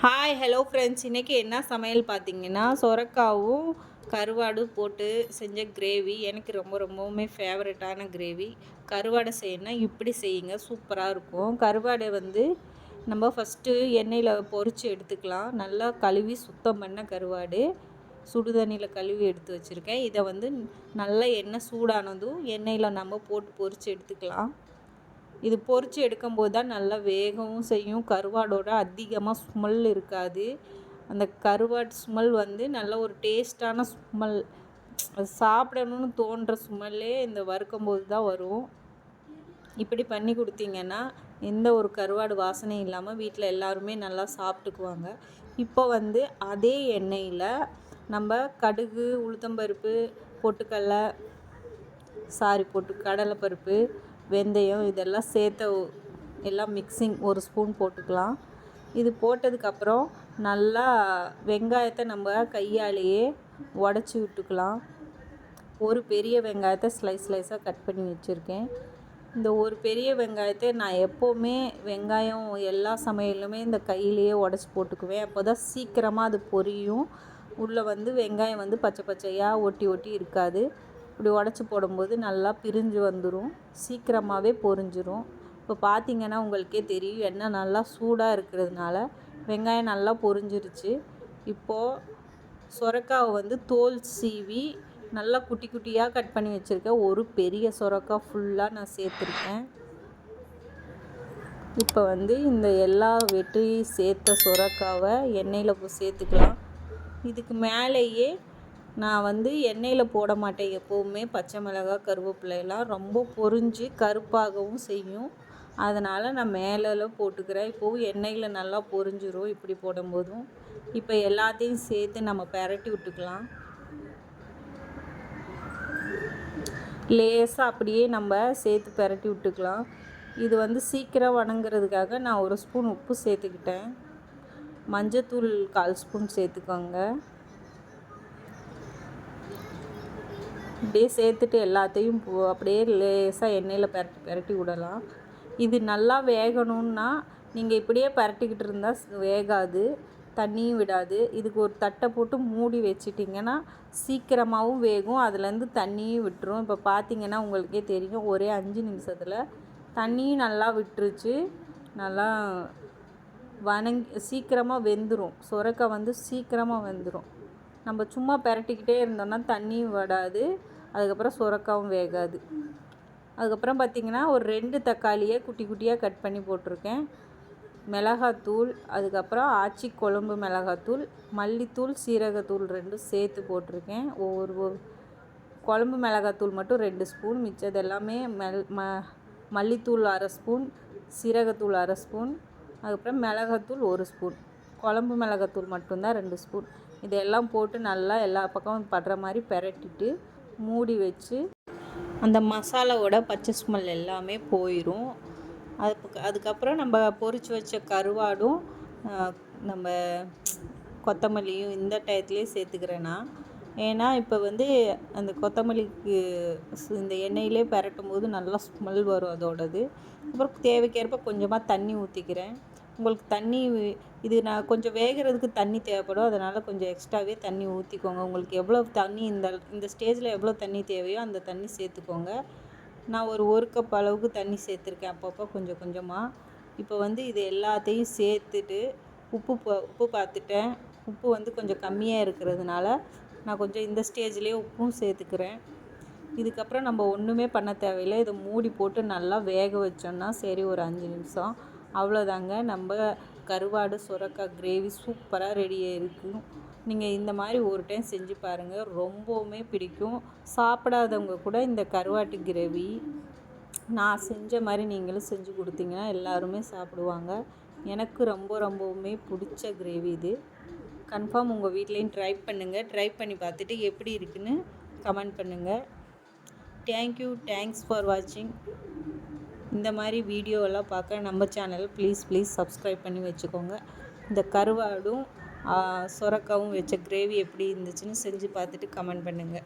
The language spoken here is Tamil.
ஹாய் ஹலோ ஃப்ரெண்ட்ஸ், இன்றைக்கி என்ன சமையல் பார்த்தீங்கன்னா, சொரக்காவும் கருவாடும் போட்டு செஞ்ச கிரேவி. எனக்கு ரொம்பவுமே ஃபேவரட்டான கிரேவி. கருவாடை செய்யணும்னா இப்படி செய்யுங்க, சூப்பராக இருக்கும். கருவாடை நம்ம ஃபஸ்ட்டு எண்ணெயில் பொரித்து எடுத்துக்கலாம். நல்லா கழுவி சுத்தம் பண்ண கருவாடு சுடுதண்ணியில் கழுவி எடுத்து வச்சுருக்கேன். இதை நல்லா எண்ணெய் சூடானதும் எண்ணெயில் நம்ம போட்டு பொரித்து எடுத்துக்கலாம். இது பொரித்து எடுக்கும்போது தான் நல்லா வேகவும் செய்யும். கருவாடோட அதிகமாக ஸ்மெல் இருக்காது. அந்த கருவாடு ஸ்மெல் நல்ல ஒரு டேஸ்ட்டான ஸ்மெல். அது சாப்பிடணும்னு தோன்ற ஸ்மெல்லே இந்த வறுக்கும்போது தான் வரும். இப்படி பண்ணி கொடுத்தீங்கன்னா எந்த ஒரு கருவாடு வாசனையும் இல்லாமல் வீட்டில் எல்லாருமே நல்லா சாப்பிட்டுக்குவாங்க. இப்போ அதே எண்ணெயில் நம்ம கடுகு, உளுத்தம்பருப்பு, பொட்டுக்கடலை கடலைப்பருப்பு, வெந்தயம் இதெல்லாம் சேர்த்து எல்லாம் மிக்சிங் ஒரு ஸ்பூன் போட்டுக்கலாம். இது போட்டதுக்கப்புறம் நல்லா வெங்காயத்தை நம்ம கையாலேயே உடச்சி விட்டுக்கலாம். ஒரு பெரிய வெங்காயத்தை ஸ்லைஸாக கட் பண்ணி வச்சுருக்கேன். இந்த ஒரு பெரிய வெங்காயத்தை நான் எப்போவுமே வெங்காயம் எல்லா சமையலுமே இந்த கையிலேயே உடச்சி போட்டுக்குவேன். அப்போ தான் சீக்கிரமாக அது பொரியும். உள்ளே வெங்காயம் பச்சை பச்சையாக ஒட்டி இருக்காது. இப்படி உடச்சி போடும்போது நல்லா பிரிஞ்சு வந்துடும், சீக்கிரமாகவே பொரிஞ்சிரும். இப்போ பார்த்திங்கன்னா உங்களுக்கே தெரியும், எண்ணெய் நல்லா சூடாக இருக்கிறதுனால வெங்காயம் நல்லா பொரிஞ்சிருச்சு. இப்போது சொரக்காவை தோல் சீவி நல்லா குட்டி குட்டியாக கட் பண்ணி வச்சுருக்கேன். ஒரு பெரிய சொரக்காய் ஃபுல்லாக நான் சேர்த்துருக்கேன். இப்போ இந்த எல்லா வெட்டி சேர்த்த சொரக்காவை எண்ணெயில் சேர்த்துக்கலாம். இதுக்கு மேலேயே நான் எண்ணெயில் போட மாட்டேன். எப்போவுமே பச்சை மிளகாய், கருவேப்பிலையெல்லாம் ரொம்ப பொரிஞ்சு கருப்பாகவும் செய்யும். அதனால் நான் மேலெல்லாம் போட்டுக்கிறேன். இப்போவும் எண்ணெயில் நல்லா பொரிஞ்சிரும் இப்படி போடும்போதும். இப்போ எல்லாத்தையும் சேர்த்து நம்ம பெரட்டி விட்டுக்கலாம். லேசாக அப்படியே நம்ம சேர்த்து பெரட்டி விட்டுக்கலாம். இது சீக்கிரம் வணங்குறதுக்காக நான் ஒரு ஸ்பூன் உப்பு சேர்த்துக்கிட்டேன். மஞ்சத்தூள் 1/4 ஸ்பூன் சேர்த்துக்கோங்க. அப்படியே சேர்த்துட்டு எல்லாத்தையும் அப்படியே லேசாக எண்ணெயில் பெரட்டி விடலாம். இது நல்லா வேகணுன்னா நீங்கள் இப்படியே பரட்டிக்கிட்டு இருந்தால் வேகாது, தண்ணியும் விடாது. இதுக்கு ஒரு தட்டை போட்டு மூடி வச்சிட்டிங்கன்னா சீக்கிரமாகவும் வேகும், அதுலேருந்து தண்ணியும் விட்டுரும். இப்போ பார்த்திங்கன்னா உங்களுக்கே தெரியும், ஒரே 5 நிமிஷத்தில் தண்ணியும் நல்லா விட்டுருச்சு. நல்லா சீக்கிரமாக வெந்துடும். சொரக்காய் சீக்கிரமாக வெந்துடும். நம்ம சும்மா பெரட்டிக்கிட்டே இருந்தோம்னா தண்ணியும் விடாது, அதுக்கப்புறம் சொரக்காவும் வேகாது. அதுக்கப்புறம் பார்த்திங்கன்னா ஒரு 2 தக்காளியை குட்டி குட்டியாக கட் பண்ணி போட்டிருக்கேன். மிளகாத்தூள், அதுக்கப்புறம் ஆச்சி குழம்பு மிளகாத்தூள், மல்லித்தூள், சீரகத்தூள் 2 சேர்த்து போட்டிருக்கேன். ஒவ்வொரு குழம்பு மிளகாத்தூள் மட்டும் 2 ஸ்பூன், மிச்சது எல்லாமே மல்லித்தூள் 1/2 ஸ்பூன், சீரகத்தூள் 1/2 ஸ்பூன், அதுக்கப்புறம் மிளகாத்தூள் 1 ஸ்பூன், குழம்பு மிளகாத்தூள் மட்டும்தான் 2 ஸ்பூன். இதெல்லாம் போட்டு நல்லா எல்லா பக்கமும் படுற மாதிரி பெரட்டிட்டு மூடி வச்சு அந்த மசாலாவோட பச்சை ஸ்மெல் எல்லாமே போயிடும். அதுக்கப்புறம் நம்ம பொரிச்சு வச்ச கருவாடும் நம்ம கொத்தமல்லியும் இந்த டயத்துலேயே சேர்த்துக்கிறேன்னா, ஏன்னா இப்போ அந்த கொத்தமல்லிக்கு இந்த எண்ணெயிலே பெரட்டும் போது நல்லா ஸ்மெல் வரும் அதோடது. அப்புறம் தேவைக்கேற்ப கொஞ்சமாக தண்ணி ஊற்றிக்கிறேன். உங்களுக்கு தண்ணி இது நான் கொஞ்சம் வேகிறதுக்கு தண்ணி தேவைப்படும், அதனால் கொஞ்சம் எக்ஸ்ட்ராவே தண்ணி ஊற்றிக்கோங்க. உங்களுக்கு எவ்வளோ தண்ணி இந்த ஸ்டேஜில் எவ்வளோ தண்ணி தேவையோ அந்த தண்ணி சேர்த்துக்கோங்க. நான் ஒரு கப் அளவுக்கு தண்ணி சேர்த்துருக்கேன் அப்பப்போ கொஞ்சம் கொஞ்சமாக. இப்போ இது எல்லாத்தையும் சேர்த்துட்டு உப்பு பார்த்துட்டேன். உப்பு கொஞ்சம் கம்மியாக இருக்கிறதுனால நான் கொஞ்சம் இந்த ஸ்டேஜ்லேயே உப்பும் சேர்த்துக்கிறேன். இதுக்கப்புறம் நம்ம ஒன்றுமே பண்ண தேவையில்லை. இதை மூடி போட்டு நல்லா வேக வச்சோன்னா சரி, ஒரு 5 நிமிஷம் அவ்வளோதாங்க. நம்ம கருவாடு சொரக்காய் கிரேவி சூப்பராக ரெடியாக இருக்கும். நீங்கள் இந்த மாதிரி ஒரு டைம் செஞ்சு பாருங்கள், ரொம்பவுமே பிடிக்கும். சாப்பிடாதவங்க கூட இந்த கருவாட்டு கிரேவி நான் செஞ்ச மாதிரி நீங்களும் செஞ்சு கொடுத்தீங்கன்னா எல்லாருமே சாப்பிடுவாங்க. எனக்கு ரொம்பவுமே பிடிச்ச கிரேவி இது. கன்ஃபார்ம் உங்கள் வீட்லேயும் ட்ரை பண்ணுங்கள். ட்ரை பண்ணி பார்த்துட்டு எப்படி இருக்குன்னு கமெண்ட் பண்ணுங்கள். தேங்க்ஸ் ஃபார் வாட்சிங். இந்த மாதிரி வீடியோவெல்லாம் பார்க்க நம்ம சேனல் ப்ளீஸ் சப்ஸ்கிரைப் பண்ணி வச்சுக்கோங்க. இந்த கருவாடும் சொரக்காவும் வச்ச கிரேவி எப்படி இருந்துச்சுன்னு செஞ்சு பார்த்துட்டு கமெண்ட் பண்ணுங்கள்.